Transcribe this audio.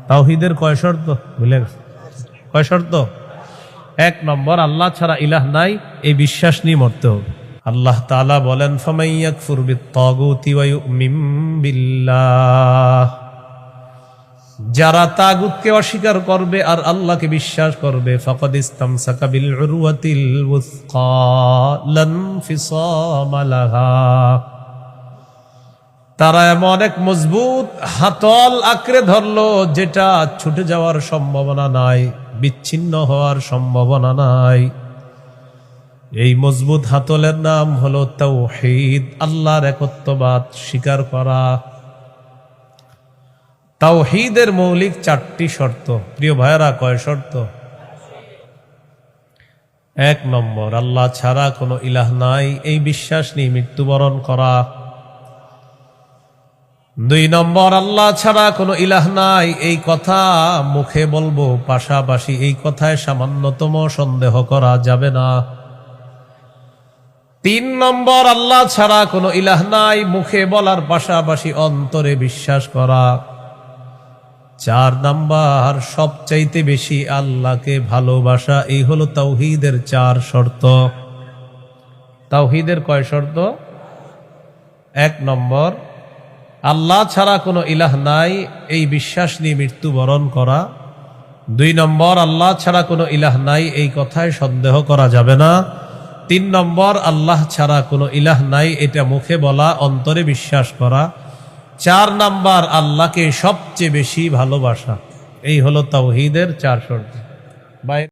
তাওহীদের কয় শর্ত বুঝলেন? কয় শর্ত? এক নম্বর, আল্লাহ ছাড়া ইলাহ নাই এই বিশ্বাস নিয়ে মরতে হবে। আল্লাহ তাআলা বলেন, ফামান ইয়াকফুর বিত-তাগুতি ওয়া ইউমিন বিল্লাহ, যারা তাগুতকে অস্বীকার করবে আর আল্লাহকে বিশ্বাস করবে, ফাকাদ ইসতামসাকা বিল উরওয়াতিল ওয়াসকা লা ইনফিসামা লাহা, তারা এমন এক মজবুত হাতল আঁকড়ে ধরলো যেটা ছুটে যাওয়ার সম্ভাবনা নাই, বিচ্ছিন্ন হওয়ার সম্ভাবনা নাই। এই মজবুত হাতলের নাম হলো তাওহীদ, আল্লাহর একত্ববাদ স্বীকার করা। তাওহীদের মৌলিক 4টি শর্ত। প্রিয় ভাইরা, কয় শর্ত? এক নম্বর, আল্লাহ ছাড়া কোনো ইলাহ নাই এই বিশ্বাস নিয়ে মৃত্যুবরণ করা। 2 নম্বর, আল্লাহ ছাড়া কোনো ইলাহ নাই এই কথা মুখে বলবো, পাশাপাশি এই কথায় সামান্যতম সন্দেহ করা যাবে না। 3 নম্বর, আল্লাহ ছাড়া কোনো ইলাহ নাই মুখে বলার পাশাপাশি অন্তরে বিশ্বাস করা। 4 নম্বর, সবচাইতে বেশি আল্লাহকে ভালোবাসা। এই হলো তাওহীদের 4 শর্ত। তাওহীদের কয় শর্ত? 1 নম্বর, আল্লাহ ছাড়া কোনো ইলাহ নাই এই বিশ্বাস নিয়ে মৃত্যুবরণ করা। 2 নম্বর, আল্লাহ ছাড়া কোনো ইলাহ নাই এই কথায় সন্দেহ করা যাবে না। 3 নম্বর, আল্লাহ ছাড়া কোনো ইলাহ নাই এটা মুখে বলা, অন্তরে বিশ্বাস করা। 4 নম্বর, আল্লাহকে সবচেয়ে বেশি ভালোবাসা। এই হলো তাওহীদের 4 শর্ত।